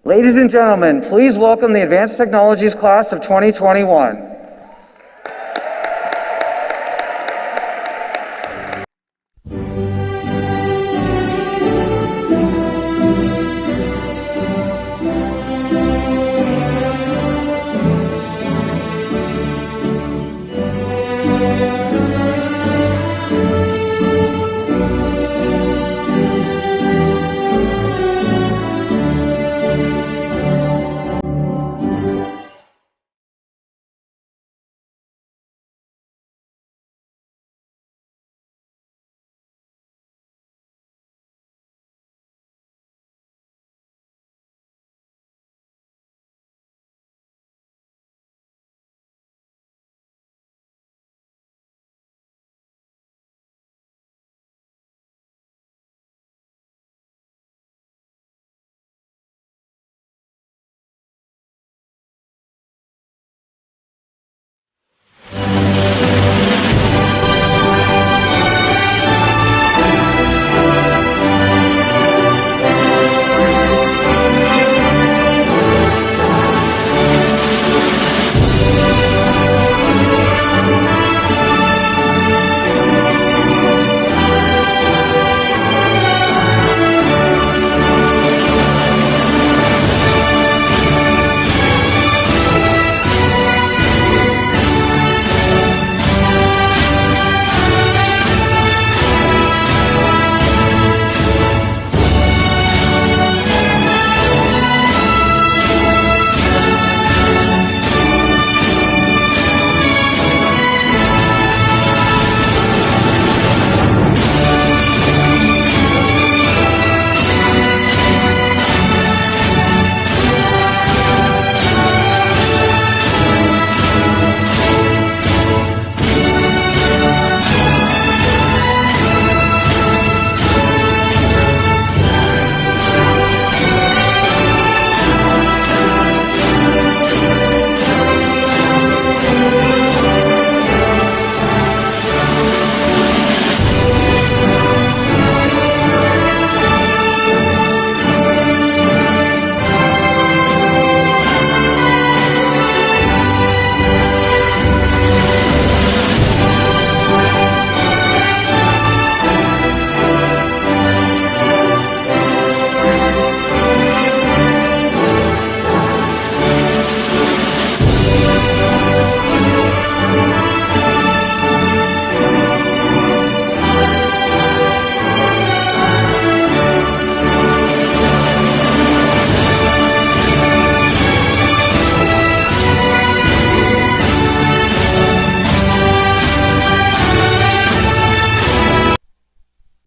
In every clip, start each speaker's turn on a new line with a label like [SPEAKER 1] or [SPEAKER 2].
[SPEAKER 1] Ladies and gentlemen, please welcome the Advanced Technologies class of 2021.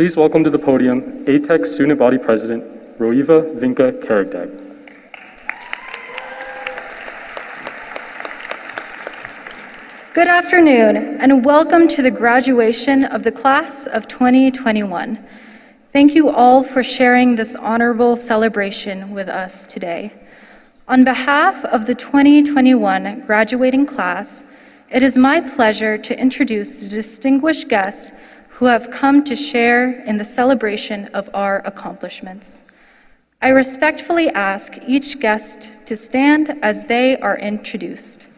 [SPEAKER 2] Please welcome to the podium ATech Student Body President, Roiva Vinka Karagdag.
[SPEAKER 3] Good afternoon, and welcome to the graduation of the class of 2021. Thank you all for sharing this honorable celebration with us today. On behalf of the 2021 graduating class, it is my pleasure to introduce the distinguished guests who have come to share in the celebration of our accomplishments. I respectfully ask each guest to stand as they are introduced.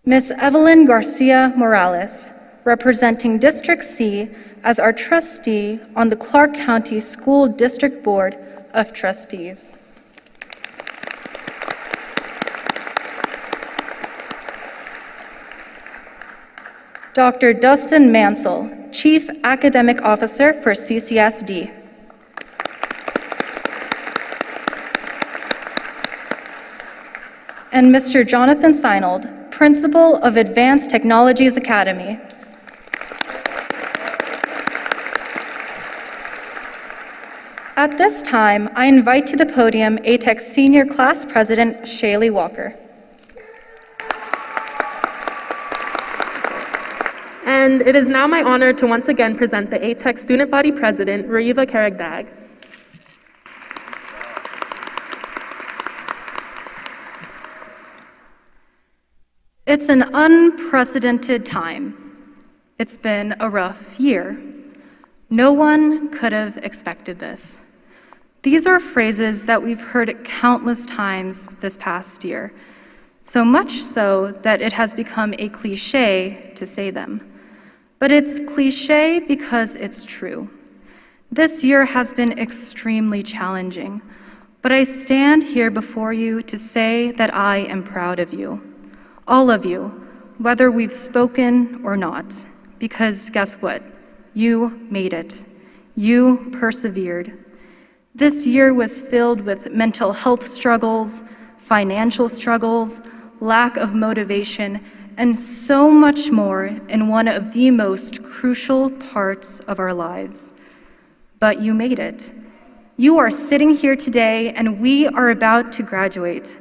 [SPEAKER 3] Ms. Evelyn Garcia Morales, representing District C as our trustee on the Clark County School District Board of Trustees. Dr. Dustin Mansell, Chief Academic Officer for CCSD. And Mr. Jonathan Seinold, Principal of Advanced Technologies Academy. At this time, I invite to the podium ATech Senior Class President, Shaylee Walker.
[SPEAKER 4] And it is now my honor to once again present the ATech Student Body President, Roiva Karagdag.
[SPEAKER 3] It's an unprecedented time. It's been a rough year. No one could have expected this. These are phrases that we've heard countless times this past year, so much so that it has become a cliche to say them. But it's cliche because it's true. This year has been extremely challenging, but I stand here before you to say that I am proud of you, all of you, whether we've spoken or not, because guess what? You made it. You persevered. This year was filled with mental health struggles, financial struggles, lack of motivation, and so much more in one of the most crucial parts of our lives. But you made it. You are sitting here today, and we are about to graduate.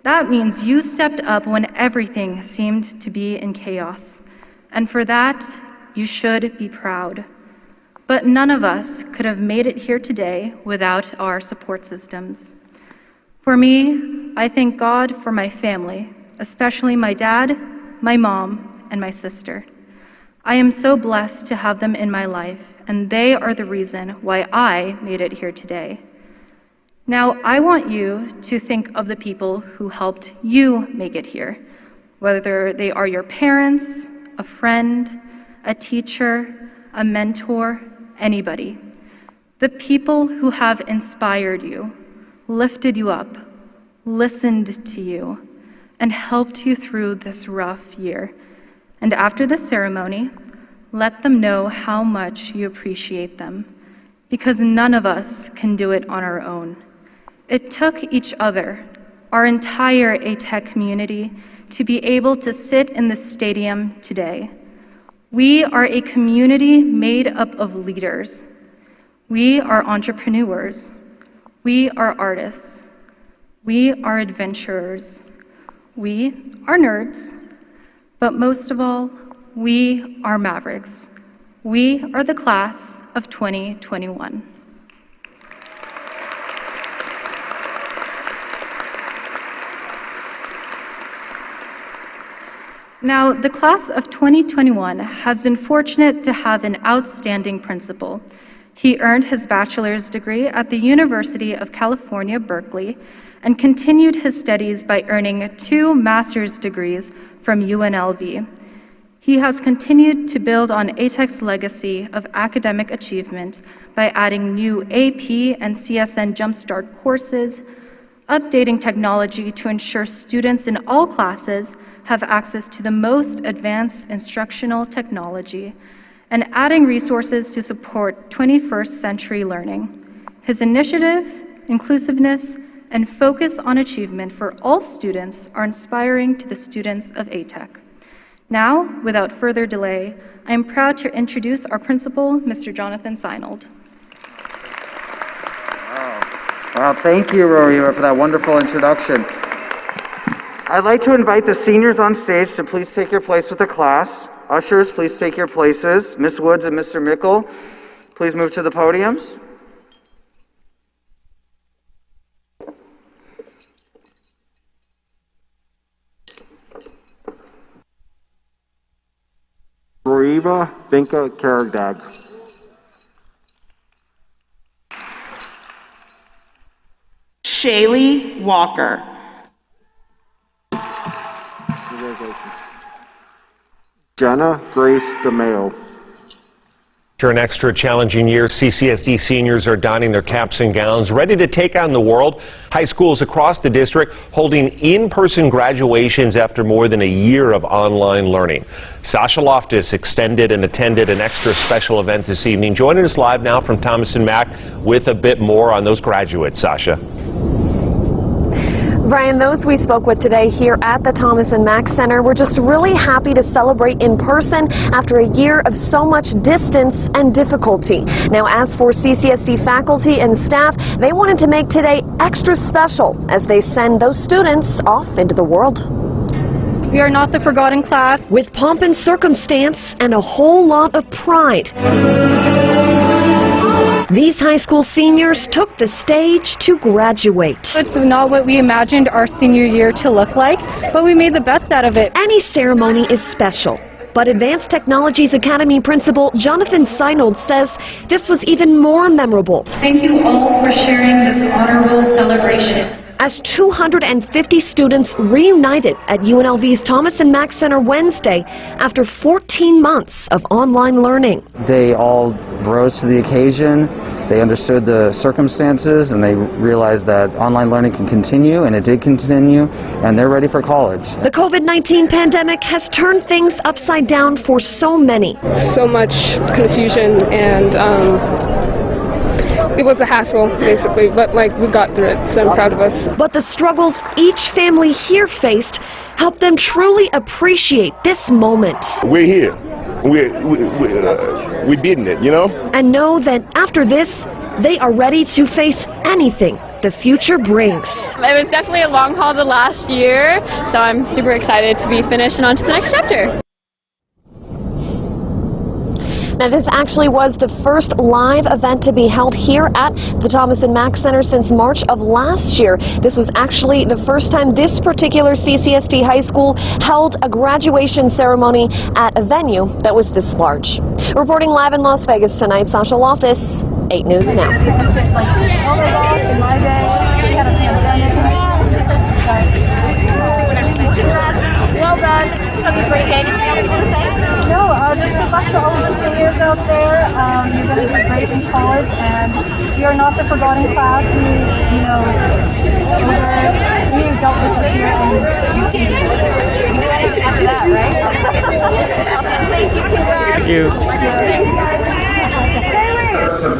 [SPEAKER 3] That means you stepped up when everything seemed to be in chaos. And for that, you should be proud. But none of us could have made it here today without our support systems. For me, I thank God for my family, especially my dad, my mom, and my sister. I am so blessed to have them in my life, and they are the reason why I made it here today. Now, I want you to think of the people who helped you make it here, whether they are your parents, a friend, a teacher, a mentor, anybody. The people who have inspired you, lifted you up, listened to you, and helped you through this rough year. And after the ceremony, let them know how much you appreciate them, because none of us can do it on our own. It took each other, our entire ATech community, to be able to sit in the stadium today. We are a community made up of leaders. We are entrepreneurs. We are artists. We are adventurers. We are nerds. But most of all, we are Mavericks. We are the class of 2021. Now, the class of 2021 has been fortunate to have an outstanding principal. He earned his bachelor's degree at the University of California, Berkeley, and continued his studies by earning 2 master's degrees from UNLV. He has continued to build on ATech's legacy of academic achievement by adding new AP and CSN Jumpstart courses, updating technology to ensure students in all classes have access to the most advanced instructional technology, and adding resources to support 21st century learning. His initiative, inclusiveness, and focus on achievement for all students are inspiring to the students of ATech. Now, without further delay, I am proud to introduce our principal, Mr. Jonathan Seinold.
[SPEAKER 1] Wow, thank you, Roiva, for that wonderful introduction. I'd like to invite the seniors on stage to please take your place with the class. Ushers, please take your places. Ms. Woods and Mr. Mickle, please move to the podiums.
[SPEAKER 5] Roiva Vinka Karagdag.
[SPEAKER 6] Shaylee Walker.
[SPEAKER 5] Jenna Grace DeMeo.
[SPEAKER 7] After an extra challenging year, CCSD seniors are donning their caps and gowns, ready to take on the world. High schools across the district holding in-person graduations after more than a year of online learning. Sasha Loftus extended and attended an extra special event this evening. Joining us live now from Thomas and Mack with a bit more on those graduates. Sasha.
[SPEAKER 8] Brian, those we spoke with today here at the Thomas and Mack Center were just really happy to celebrate in person after a year of so much distance and difficulty. Now, as for CCSD faculty and staff, they wanted to make today extra special as they send those students off into the world.
[SPEAKER 3] We are not the forgotten class.
[SPEAKER 8] With pomp and circumstance and a whole lot of pride. These high school seniors took the stage to graduate.
[SPEAKER 3] It's not what we imagined our senior year to look like, but we made the best out of it.
[SPEAKER 8] Any ceremony is special, But Advanced Technologies Academy principal Jonathan Seinold says this was even more memorable,
[SPEAKER 3] Thank you all for sharing this honorable celebration.
[SPEAKER 8] as 250 students reunited at UNLV's Thomas and Mack Center Wednesday after 14 months of online learning.
[SPEAKER 1] They all rose to the occasion. They understood the circumstances and they realized that online learning can continue, and it did continue, and they're ready for college.
[SPEAKER 8] The COVID-19 pandemic has turned things upside down for so many.
[SPEAKER 6] So much confusion, and it was a hassle basically, but we got through it, so I'm proud of us.
[SPEAKER 8] But the struggles each family here faced helped them truly appreciate this moment.
[SPEAKER 9] We're here. We're beating it, you know?
[SPEAKER 8] And know that after this, they are ready to face anything the future brings.
[SPEAKER 10] It was definitely a long haul the last year, so I'm super excited to be finished and on to the next chapter.
[SPEAKER 8] Now, this actually was the first live event to be held here at the Thomas and Mack Center since March of last year. This was actually the first time this particular CCSD high school held a graduation ceremony at a venue that was this large. Reporting live in Las Vegas tonight, Sasha Loftus, 8 News Now.
[SPEAKER 11] Oh my gosh, in my day, we had a pandemic. Well done. Something great. Anything else you want to say? No, just good luck to all of the seniors out there. You're going to do great in college, and you're not the forgotten class. We dealt with this year, and you can do it after that, right? Thank you. Congrats.
[SPEAKER 1] Thank you.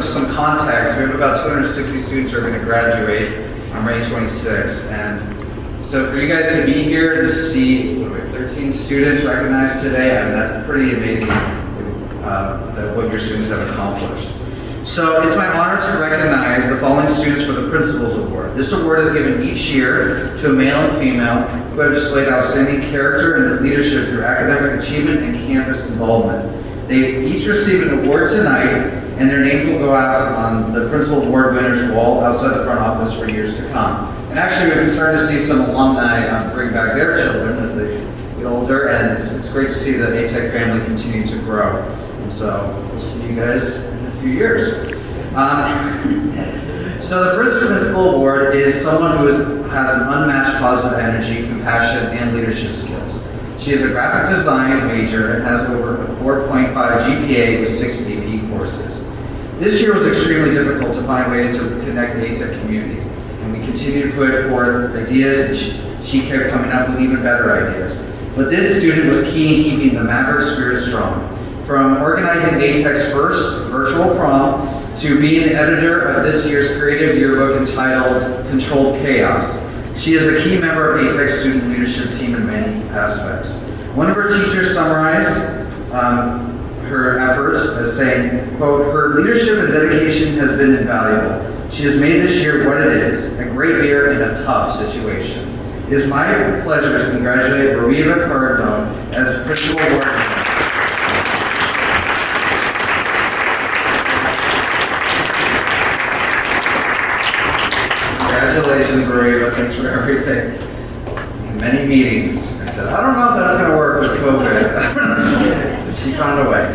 [SPEAKER 12] Some context, we have about 260 students who are going to graduate on May 26th, and so for you guys to be here to see 13 students recognized today, I mean, that's pretty amazing what your students have accomplished. So it's my honor to recognize the following students for the Principals Award. This award is given each year to a male and female who have displayed outstanding character and leadership through academic achievement and campus involvement. They each receive an award tonight, and their names will go out on the Principal Award Winners wall outside the front office for years to come. And actually, we've been starting to see some alumni bring back their children as they get older, and it's great to see the ATech family continue to grow. And so we'll see you guys in a few years. So the first Principal Award is someone who has an unmatched positive energy, compassion, and leadership skills. She is a graphic design major and has over a 4.5 GPA with 6 AP courses. This year was extremely difficult to find ways to connect the ATech community, and we continue to put forth ideas, and she kept coming up with even better ideas. But this student was key in keeping the Maverick spirit strong. From organizing ATech's first virtual prom to being the editor of this year's creative yearbook entitled Controlled Chaos, she is a key member of ATech's student leadership team in many aspects. One of her teachers summarized her efforts as saying, quote, "Her leadership and dedication has been invaluable. She has made this year what it is, a great year in a tough situation." It is my pleasure to congratulate Roiva Cardone as Principal Award. Congratulations, Roiva. Thanks for everything. In many meetings, I said, I don't know if that's going to work with COVID. She found a way.